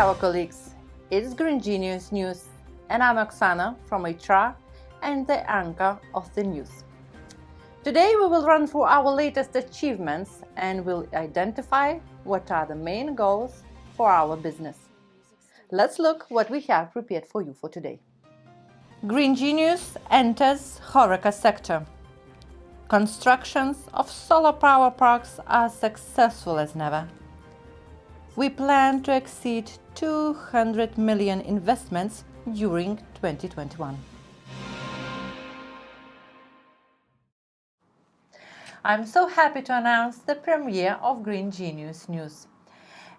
Ciao colleagues, it's Green Genius News and I'm Oksana from HR and the anchor of the news. Today we will run through our latest achievements and will identify what are the main goals for our business. Let's look what we have prepared for you for today. Green Genius enters HoReCa sector. Constructions of solar power parks are successful as never. We plan to exceed 200 million investments during 2021. I'm so happy to announce the premiere of Green Genius News.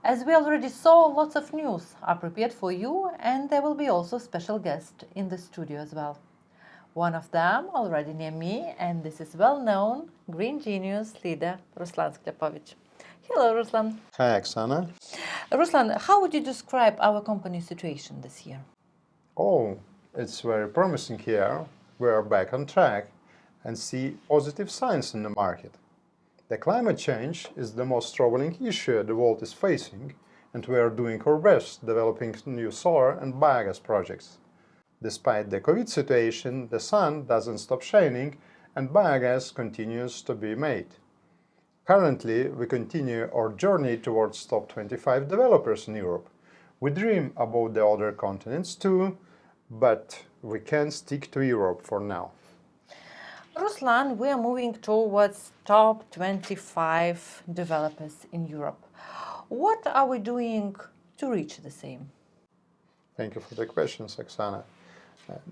As we already saw, lots of news are prepared for you, and there will be also special guests in the studio as well. One of them already near me, and this is well-known Green Genius leader Ruslan Sklepovich. Hello, Ruslan. Hi, Oksana. Ruslan, how would you describe our company situation this year? Oh, it's very promising here. We are back on track and see positive signs in the market. The climate change is the most troubling issue the world is facing, and we are doing our best developing new solar and biogas projects. Despite the COVID situation, the sun doesn't stop shining and biogas continues to be made. Currently, we continue our journey towards top 25 developers in Europe. We dream about the other continents too, but we can stick to Europe for now. Ruslan, we are moving towards top 25 developers in Europe. What are we doing to reach the same? Thank you for the questions, Oksana.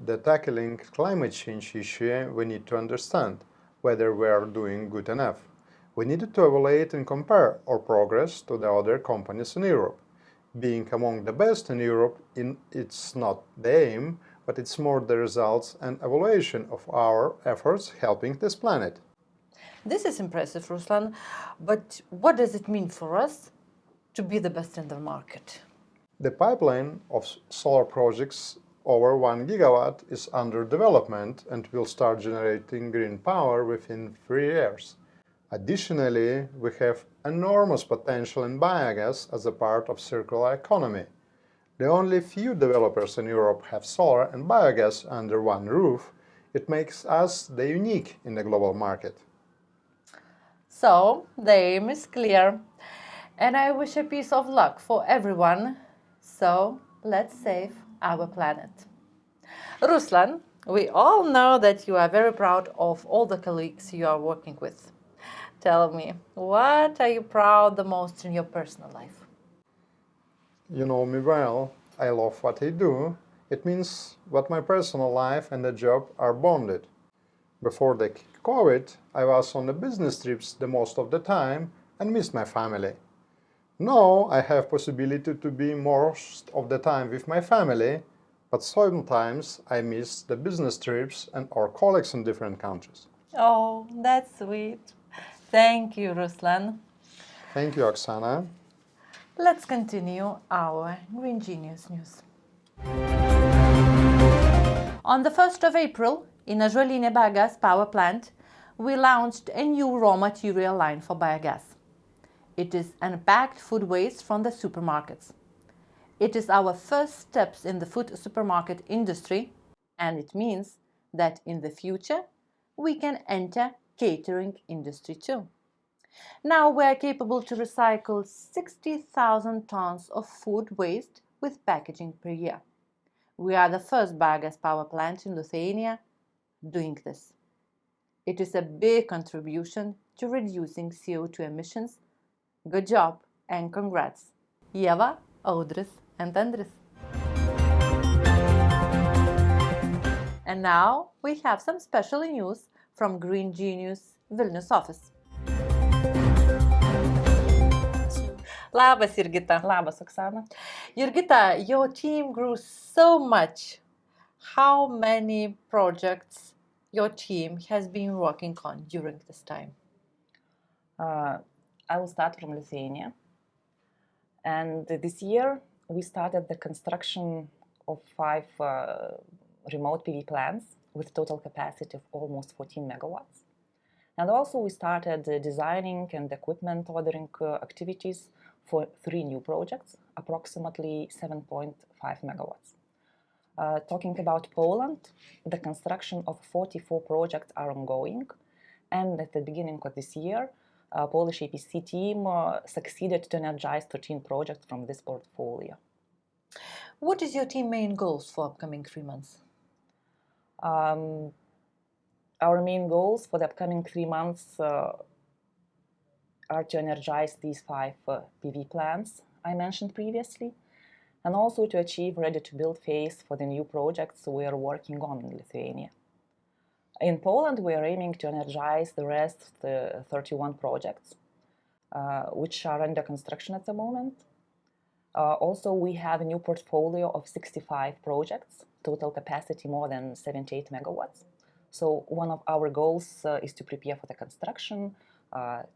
The tackling climate change issue, we need to understand whether we are doing good enough. We need to evaluate and compare our progress to the other companies in Europe. Being among the best in Europe, it's not the aim, but it's more the results and evaluation of our efforts helping this planet. This is impressive, Ruslan, but what does it mean for us to be the best in the market? The pipeline of solar projects over 1 gigawatt is under development and will start generating green power within 3 years. Additionally, we have enormous potential in biogas as a part of circular economy. The only few developers in Europe have solar and biogas under one roof. It makes us the unique in the global market. So, the aim is clear, and I wish a piece of luck for everyone. So, let's save our planet. Ruslan, we all know that you are very proud of all the colleagues you are working with. Tell me, what are you proud the most in your personal life? You know me well. I love what I do. It means that my personal life and the job are bonded. Before the COVID, I was on the business trips the most of the time and missed my family. Now I have possibility to be most of the time with my family, but sometimes I miss the business trips and our colleagues in different countries. Oh, that's sweet. Thank you, Ruslan. Thank you, Oksana. Let's continue our Green Genius News. On the 1st of April, in Ąžuolyne Biogas power plant, we launched a new raw material line for biogas. It is unpacked food waste from the supermarkets. It is our first steps in the food supermarket industry, and it means that in the future we can enter catering industry too. Now we are capable to recycle 60,000 tons of food waste with packaging per year. We are the first biogas power plant in Lithuania doing this. It is a big contribution to reducing CO2 emissions. Good job and congrats, Ieva, Audris and Andris. And now we have some special news from Green Genius Vilnius office. Labas, Jurgita. Labas, Oksana. Jurgita, your team grew so much. How many projects your team has been working on during this time? I will start from Lithuania. And this year, we started the construction of 5 remote PV plants with total capacity of almost 14 megawatts. And also we started designing and equipment ordering activities for 3 new projects, approximately 7.5 megawatts. Talking about Poland, the construction of 44 projects are ongoing, and at the beginning of this year, Polish EPC team succeeded to energize 13 projects from this portfolio. What is your team main goals for upcoming 3 months? Our main goals for the upcoming 3 months are to energize these 5 PV plants I mentioned previously, and also to achieve ready-to-build phase for the new projects we are working on in Lithuania. In Poland, we are aiming to energize the rest of the 31 projects, which are under construction at the moment. Also, we have a new portfolio of 65 projects, total capacity more than 78 megawatts. So one of our goals is to prepare for the construction,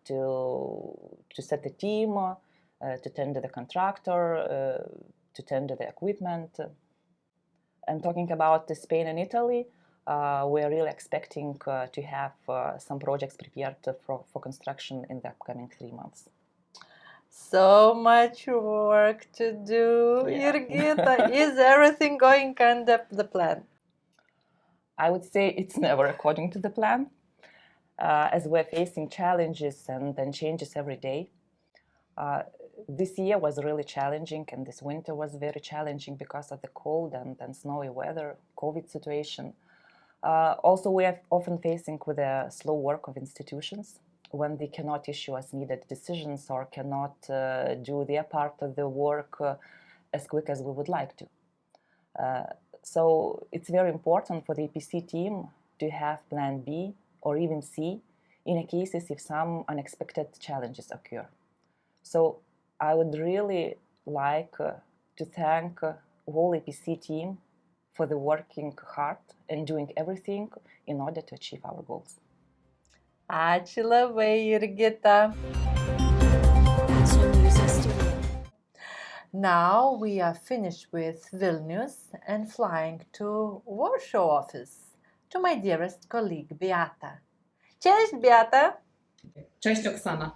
to set the team, to tender the contractor, to tender the equipment. And talking about Spain and Italy, we are really expecting to have some projects prepared for construction in the upcoming 3 months. So much work to do, Yeah. Jurgita. Is everything going under the plan? I would say it's never according to the plan, as we're facing challenges and changes every day. This year was really challenging, and this winter was very challenging because of the cold and snowy weather, COVID situation. Also, we are often facing with the slow work of institutions when they cannot issue us needed decisions or cannot do their part of the work as quick as we would like to. So it's very important for the EPC team to have plan B or even C in cases if some unexpected challenges occur. So I would really like to thank whole EPC team for the working hard and doing everything in order to achieve our goals. Ačiū labai, Jurgita. Now we are finished with Vilnius and flying to Warsaw office to my dearest colleague Beata. Cześć, Beata. Cześć Oksana.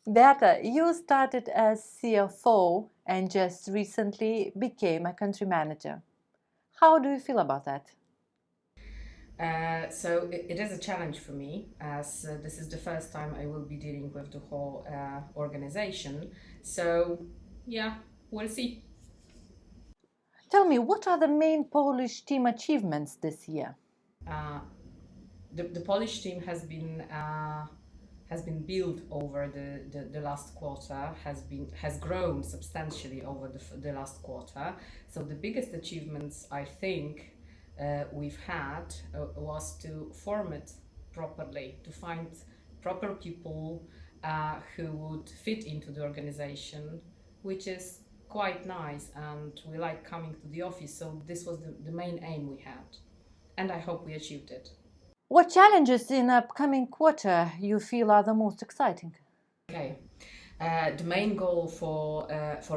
Beata, you started as CFO and just recently became a country manager. How do you feel about that? So it is a challenge for me, as this is the first time I will be dealing with the whole organization. So yeah, we'll see. Tell me, what are the main Polish team achievements this year? The Polish team has been built over the last quarter, has grown substantially over the last quarter. So the biggest achievements I think we've had was to form it properly, to find proper people who would fit into the organization, which is quite nice, and we like coming to the office. So this was the main aim we had, and I hope we achieved it. What challenges in upcoming quarter you feel are the most exciting? Okay. The main goal for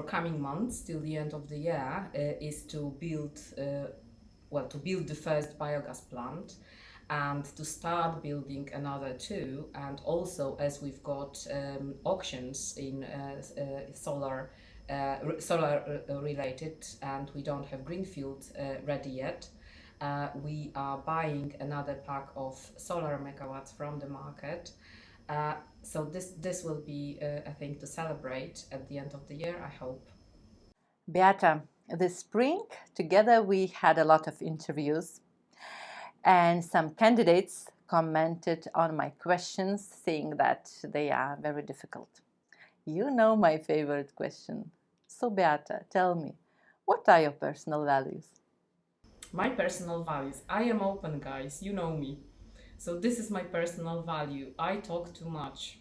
coming months till the end of the year is to build the first biogas plant and to start building another 2, and also, as we've got auctions in solar related, and we don't have greenfield ready yet, we are buying another pack of solar megawatts from the market. So this will be a thing to celebrate at the end of the year, I hope. Beata, this spring, together we had a lot of interviews, and some candidates commented on my questions, saying that they are very difficult. You know my favorite question. So Beata, tell me, what are your personal values? My personal values. I am open, guys, you know me. So this is my personal value. I talk too much.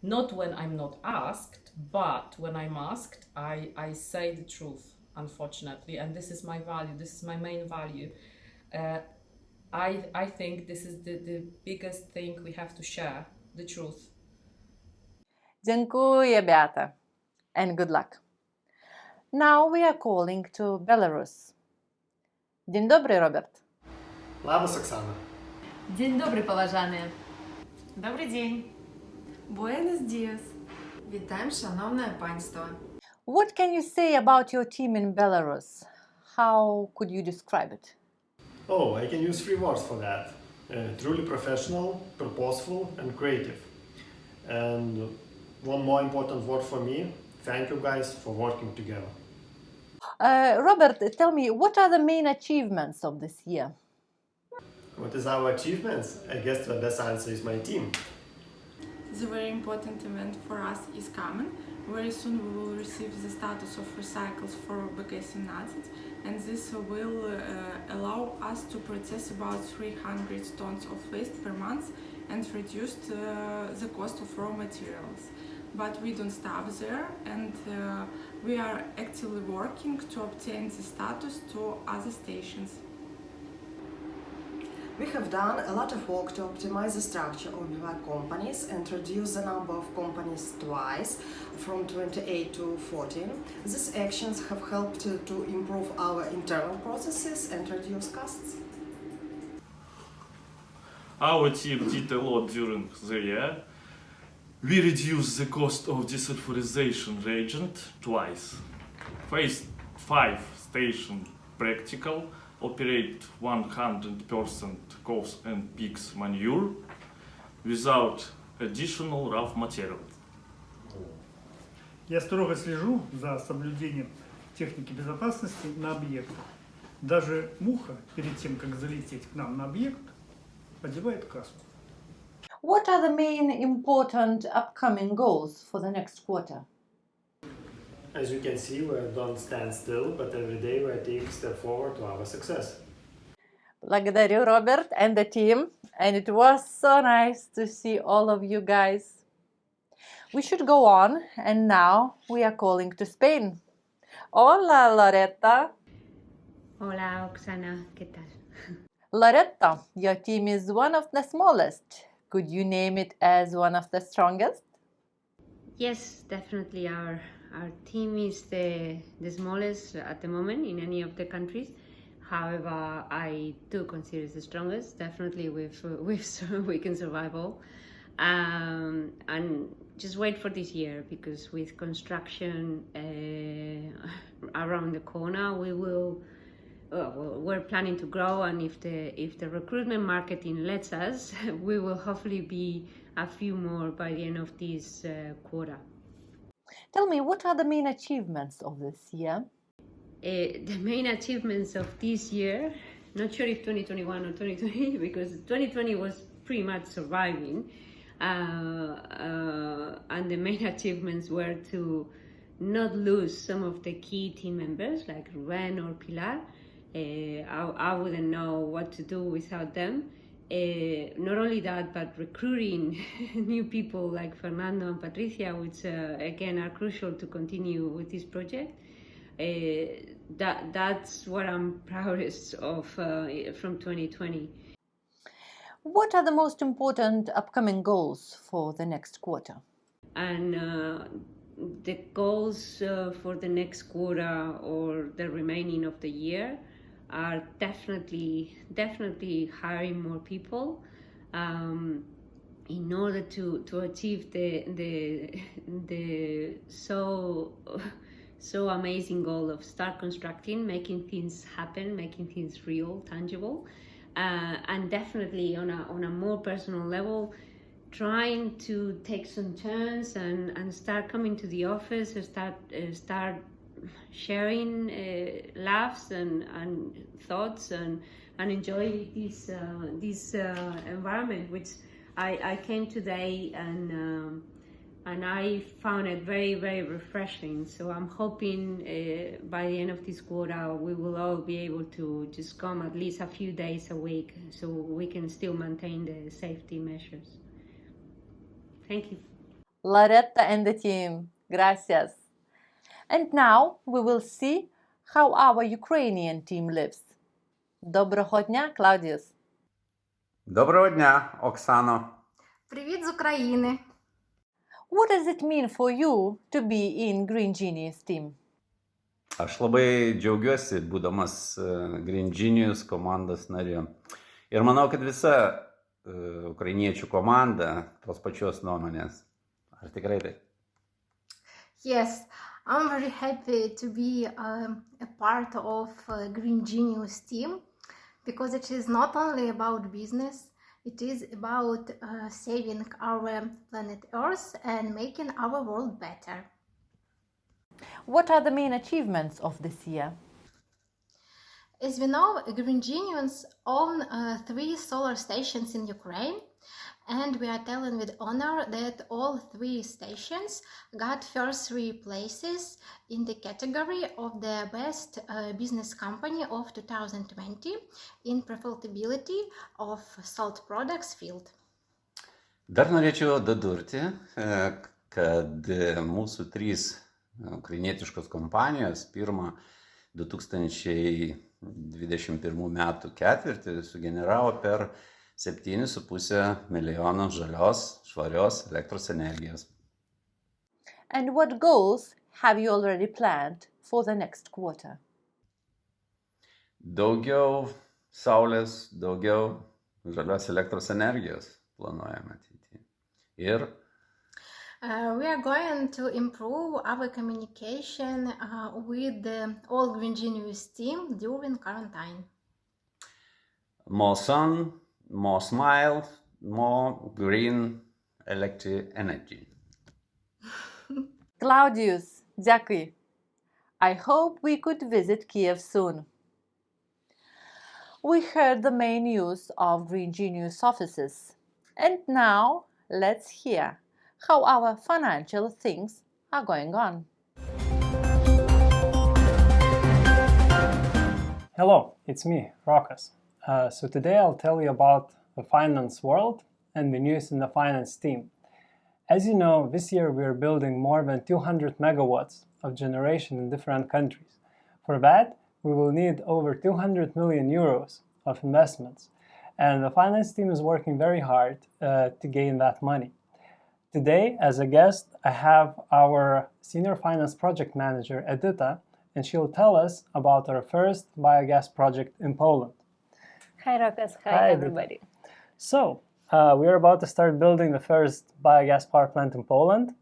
Not when I'm not asked, but when I'm asked, I say the truth, unfortunately. And this is my value. This is my main value. I think this is the biggest thing we have to share, the truth. Dziękuję, Beata, and good luck. Now we are calling to Belarus. Dzień dobry, Robert. Labas, Oksana. Dzień dobry, poważany. Dobry dzień. Buenos dias. Вітаємо, шановне панство! What can you say about your team in Belarus? How could you describe it? Oh, I can use three words for that. Truly professional, purposeful, and creative. And one more important word for me, thank you guys for working together. Robert, tell me, what are the main achievements of this year? What is our achievements? I guess the best answer is my team. The very important event for us is coming. Very soon we will receive the status of recycles for Biogas in Untitled, and this will allow us to process about 300 tons of waste per month and reduce the cost of raw materials. But we don't stop there, and we are actively working to obtain the status to other stations. We have done a lot of work to optimize the structure of Biogas companies and reduce the number of companies twice, from 28 to 14. These actions have helped to improve our internal processes and reduce costs. Our team did a lot during the year. We reduced the cost of desulfurization reagent twice. Phase 5 station practical, operate 100% cows and pigs manure without additional raw material. Я строго слежу за соблюдением техники безопасности на объектах. Даже муха, перед тем, как залететь к нам на объект, одевает каску. What are the main important upcoming goals for the next quarter? As you can see, we don't stand still, but every day we are taking a step forward to our success. Благодарю, Robert and the team. And it was so nice to see all of you guys. We should go on, and now we are calling to Spain. Hola, Loretta. Hola, Oksana, ¿qué tal? Loretta, your team is one of the smallest. Could you name it as one of the strongest? Yes, definitely. Our team is the smallest at the moment in any of the countries. However, I do consider it the strongest. Definitely, we can survive all. And just wait for this year, because with construction around the corner, we will. We're planning to grow, and if the recruitment marketing lets us, we will hopefully be a few more by the end of this quarter. Tell me, what are the main achievements of this year? The main achievements of this year, not sure if 2021 or 2020, because 2020 was pretty much surviving, and the main achievements were to not lose some of the key team members like Ruben or Pilar. I wouldn't know what to do without them. Not only that, but recruiting new people like Fernando and Patricia, which again are crucial to continue with this project. That's what I'm proudest of from 2020. What are the most important upcoming goals for the next quarter? And the goals for the next quarter or the remaining of the year are definitely hiring more people in order to achieve the so amazing goal of start constructing, making things happen, making things real, tangible, and definitely on a more personal level, trying to take some turns and start coming to the office and start sharing laughs and thoughts and enjoy this environment, which I came today and I found it very, very refreshing. So I'm hoping by the end of this quarter we will all be able to just come at least a few days a week, so we can still maintain the safety measures. Thank you. Loretta and the team, gracias. And now we will see how our Ukrainian team lives. Доброго дня, Claudius. Доброго дня, Оксано. Привіт з України! What does it mean for you to be in Green Genius team? Aš labai džiaugiuosi, būdamas Green Genius komandos nariu. Ir manau, kad visa ukrainiečių komanda tos pačios nuomonės. Ar tikrai taip? Yes, I'm very happy to be a part of Green Genius team because it is not only about business, it is about saving our planet Earth and making our world better. What are the main achievements of this year? As we know, Green Genius own 3 solar stations in Ukraine, and we are telling with honor that all 3 stations got first 3 places in the category of the best business company of 2020 in profitability of salt products field. Dar norėčiau dadurti, kad mūsų 3 ukrainietiškos kompanijos pirmą 2021 metų ketvirtį sugeneravo per 7,5 milijono žalios, švarios elektros energijos. And what goals have you already planned for the next quarter? Daugiau saulės, daugiau žalios elektros energijos planuojame ateityje. Ir we are going to improve our communication with the all Green Genius team during quarantine. more sun, more smile, more green electric energy. Claudius, дякую. I hope we could visit Kiev soon. We heard the main news of Green Genius offices. And now let's hear how our financial things are going on. Hello, it's me, Rokas. So today I'll tell you about the finance world and the news in the finance team. As you know, this year we are building more than 200 megawatts of generation in different countries. For that, we will need over 200 million euros of investments. And the finance team is working very hard to gain that money. Today, as a guest, I have our Senior Finance Project Manager, Edita, and she'll tell us about our first biogas project in Poland. Hi, Rokas. Hi, Hi, everybody. So, we are about to start building the first biogas power plant in Poland.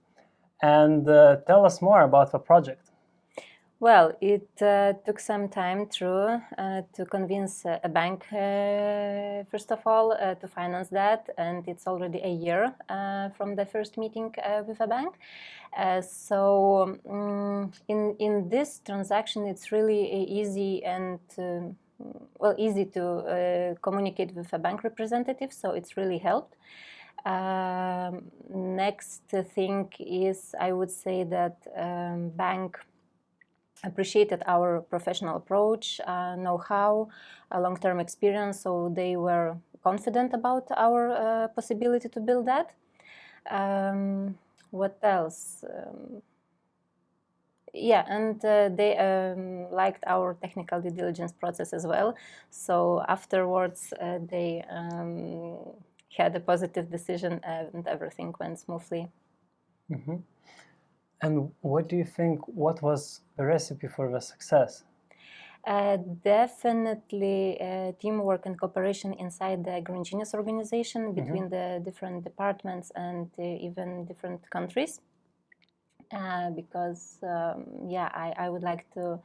And tell us more about the project. Well, it took some time to convince a bank, first of all, to finance that, and it's already a year from the first meeting with a bank. So in this transaction, it's really easy and easy to communicate with a bank representative, so it's really helped. Next thing is, I would say that bank appreciated our professional approach, know-how, long-term experience, so they were confident about our possibility to build that. What else? Yeah, and they liked our technical due diligence process as well. So afterwards, they had a positive decision and everything went smoothly. Mm-hmm. And what do you think, what was the recipe for the success? Definitely teamwork and cooperation inside the Green Genius organization between the different departments and even different countries. Because, I would like to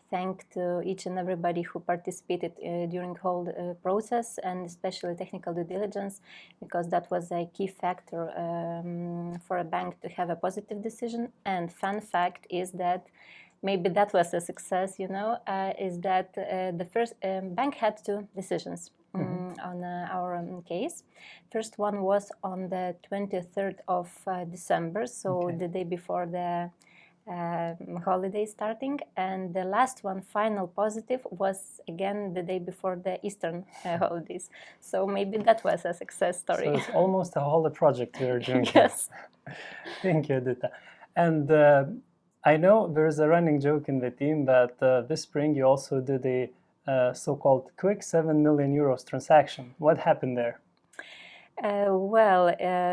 thank to each and everybody who participated during the whole process, and especially technical due diligence, because that was a key factor for a bank to have a positive decision. And fun fact is that maybe that was a success, is that the first bank had 2 decisions on our case. First one was on the 23rd of December, so the day before the holiday starting, and the last one, final positive, was again the day before the Eastern holidays. So maybe that was a success story. So it's almost a whole project we are doing. Yes. Thank you, Edita. And I know there is a running joke in the team that this spring you also did a so-called quick 7 million euros transaction. What happened there?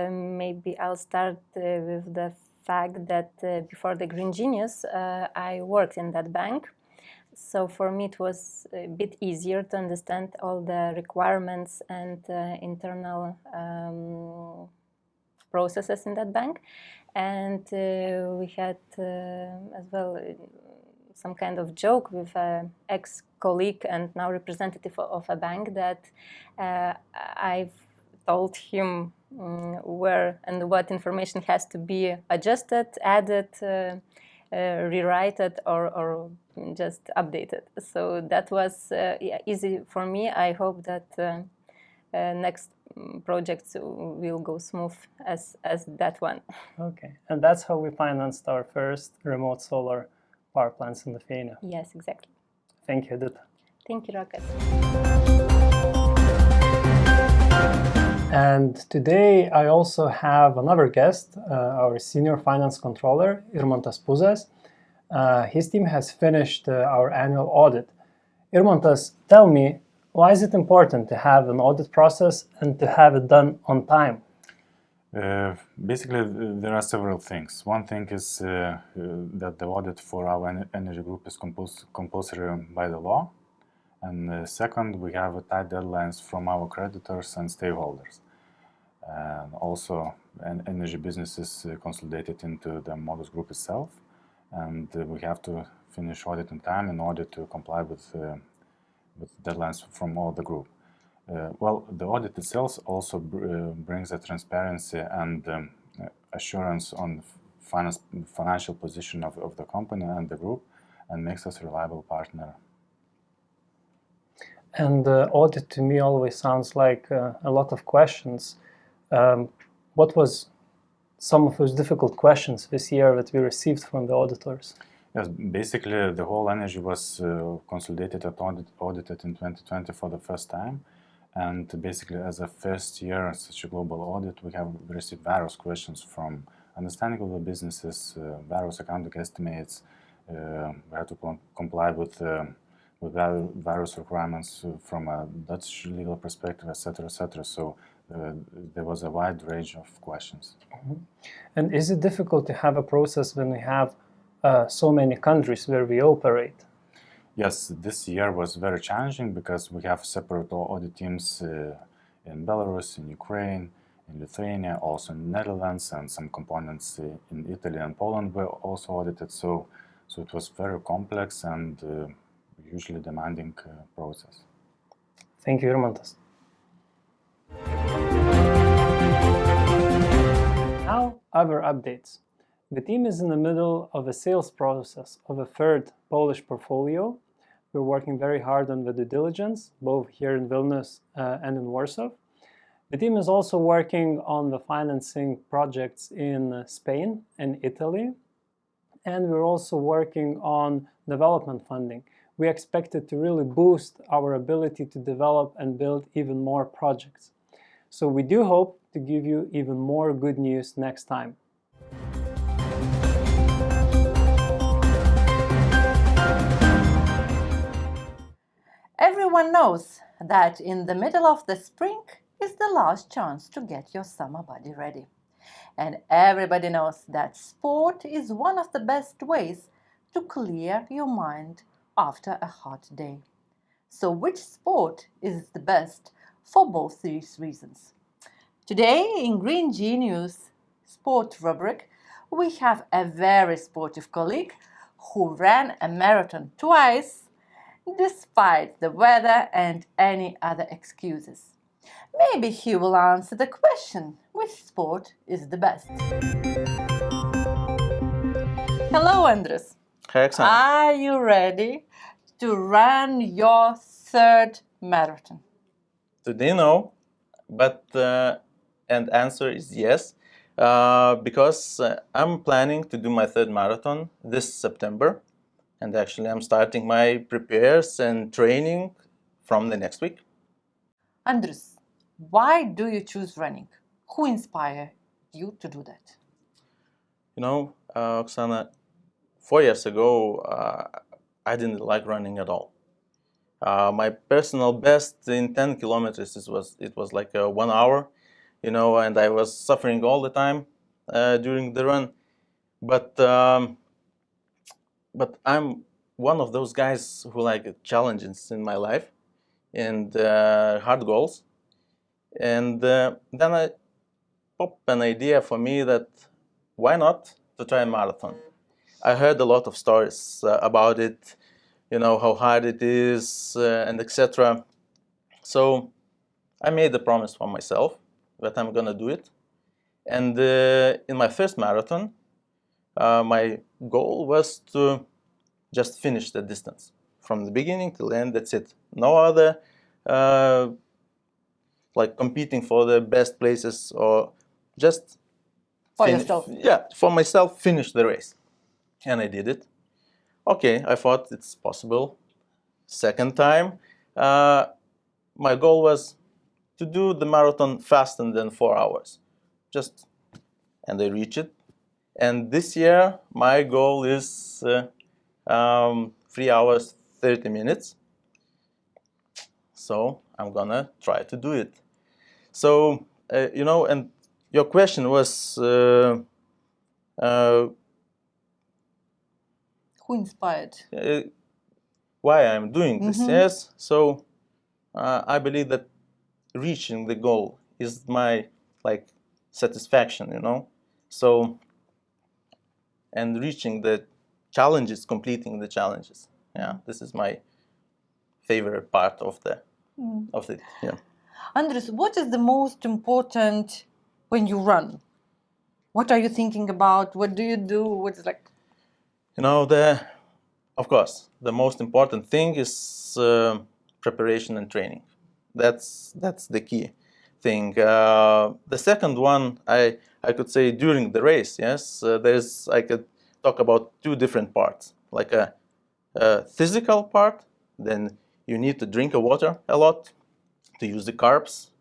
Maybe I'll start with the fact that before the Green Genius, I worked in that bank. So for me, it was a bit easier to understand all the requirements and internal processes in that bank. And we had as well some kind of joke with an ex-colleague and now representative of a bank that I've told him where and what information has to be adjusted, added, rewrite or just updated. So that was easy for me. I hope that next projects will go smooth as that one. Okay, and that's how we financed our first remote solar power plants in Lithuania. Yes, exactly. Thank you, Edita. Thank you, Rokas. And today I also have another guest, our senior finance controller, Irmantas Puzas. His team has finished our annual audit. Irmantas, tell me, why is it important to have an audit process and to have it done on time? Basically, there are several things. One thing is that the audit for our energy group is compulsory by the law. And second, we have tight deadlines from our creditors and stakeholders. And also, energy business is consolidated into the Modus Group itself. And we have to finish audit in time in order to comply with deadlines from all the group. Well, the audit itself also brings a transparency and assurance on financial position of the company and the group, and makes us a reliable partner. And audit to me always sounds like a lot of questions. What was some of those difficult questions this year that we received from the auditors? Yes, basically the whole energy was consolidated and audited in 2020 for the first time. And basically, as a first year, such a global audit, we have received various questions from understanding of the businesses, various accounting estimates. We had to comply with various requirements from a Dutch legal perspective, etc., etc. So there was a wide range of questions. Mm-hmm. And is it difficult to have a process when we have so many countries where we operate? Yes, this year was very challenging because we have separate audit teams in Belarus, in Ukraine, in Lithuania, also in Netherlands, and some components in Italy and Poland were also audited. So it was very complex and hugely demanding process. Thank you, Irmantas. Now, other updates. The team is in the middle of a sales process of a third Polish portfolio. We're working very hard on the due diligence, both here in Vilnius and in Warsaw. The team is also working on the financing projects in Spain and Italy. And we're also working on development funding. We expect it to really boost our ability to develop and build even more projects. So we do hope to give you even more good news next time. Everyone knows that in the middle of the spring is the last chance to get your summer body ready. And everybody knows that sport is one of the best ways to clear your mind after a hot day. So which sport is the best for both these reasons? Today in Green Genius Sport rubric, we have a very sportive colleague who ran a marathon twice despite the weather and any other excuses. Maybe he will answer the question, which sport is the best? Hello, Andres. Hi, Oksana. Are you ready to run your third marathon? Today, no, but and answer is yes, because I'm planning to do my third marathon this September, and actually I'm starting my prepares and training from the next week. Andres, why do you choose running? Who inspired you to do that? You know, Oksana, 4 years ago, I didn't like running at all. My personal best in 10 kilometers it was like 1 hour, you know, and I was suffering all the time during the run. But I'm one of those guys who like challenges in my life and hard goals. And then popped an idea for me that why not to try a marathon. I heard a lot of stories about it, how hard it is and etc. So I made a promise for myself that I'm gonna do it. And in my first marathon, my goal was to just finish the distance from the beginning till the end. That's it. No other like competing for the best places or just For yourself. Yeah, for myself, finish the race. And I did it. Okay, I thought it's possible. Second time, my goal was to do the marathon faster than 4 hours. And I reached it. And this year, my goal is 3 hours, 30 minutes. So I'm gonna try to do it. So, and your question was, Who inspired? Why I'm doing this, Mhm. yes? So I believe that reaching the goal is my satisfaction, So, and reaching the challenges, completing the challenges. Yeah, this is my favorite part of it. Yeah. Andres, what is the most important when you run? What are you thinking about? What do you do? What's like? Of course, the most important thing is preparation and training. That's the key thing. The second one, I could say during the race, yes, I could talk about two different parts, like a physical part, then you need to drink water a lot, to use the carbs,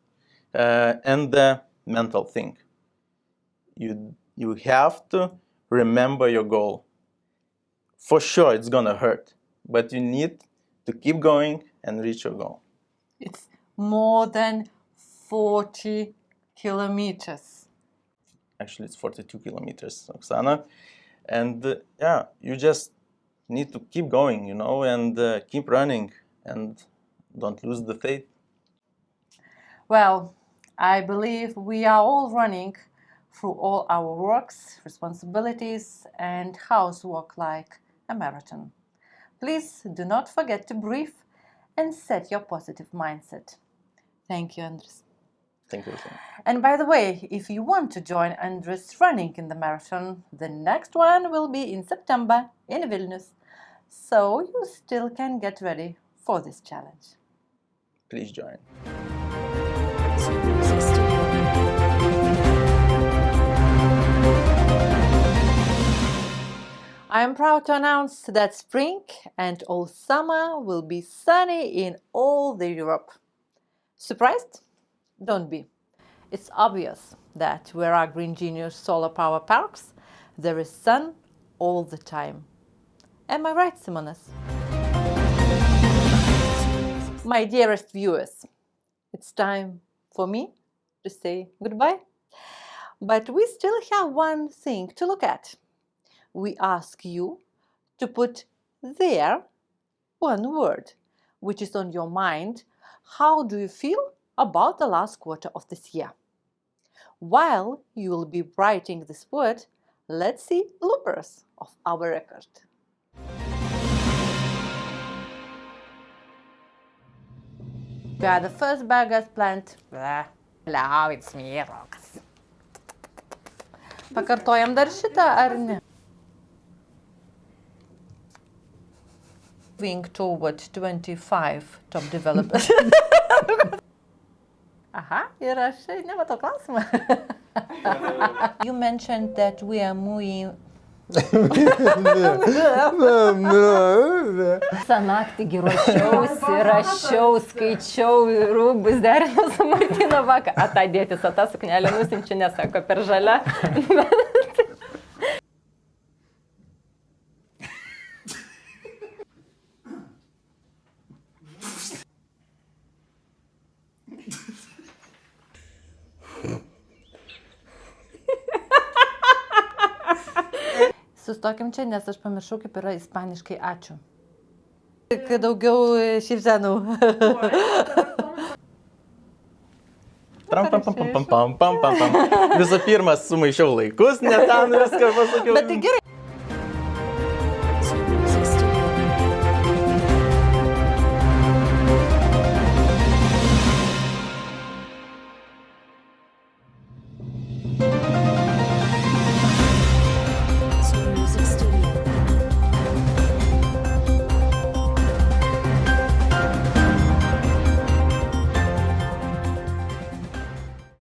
and the mental thing. You have to remember your goal. For sure, it's gonna hurt, but you need to keep going and reach your goal. It's more than 40 kilometers. Actually, it's 42 kilometers, Oksana. And you just need to keep going, and keep running and don't lose the faith. Well, I believe we are all running through all our works, responsibilities, and housework like a marathon. Please do not forget to breathe and set your positive mindset. Thank you, Andres. Thank you. And by the way, if you want to join Andres running in the marathon, the next one will be in September in Vilnius. So you still can get ready for this challenge. Please join. I am proud to announce that spring and all summer will be sunny in all the Europe. Surprised? Don't be. It's obvious that where are Green Genius solar power parks, there is sun all the time. Am I right, Simonas? My dearest viewers, it's time for me to say goodbye. But we still have one thing to look at. We ask you to put there one word which is on your mind. How do you feel about the last quarter of this year? While you will be writing this word, let's see bloopers of our record. We are the first biogas plant. Hello, it's me, Rokas. Pakartojam dar šitą, ar ne? Moving toward 25 top developers. Aha, ir aš nematau klausimą. You mentioned that we are moving. Visą naktį rašiau, skaičiau, rūbus derinau su Martina vakar. Tą dėtis, tą suknelę nusinčiu, nesako, per žalia. Sustokim čia, nes aš pamiršau, kaip yra ispaniškai ačiū. Kai daugiau šypsenų. Pam, pam, pam, pam, pam, pam, pam, pam. Visų pirma, sumaišiau laikus, ne ten viską pasakiau. Bet tai gerai,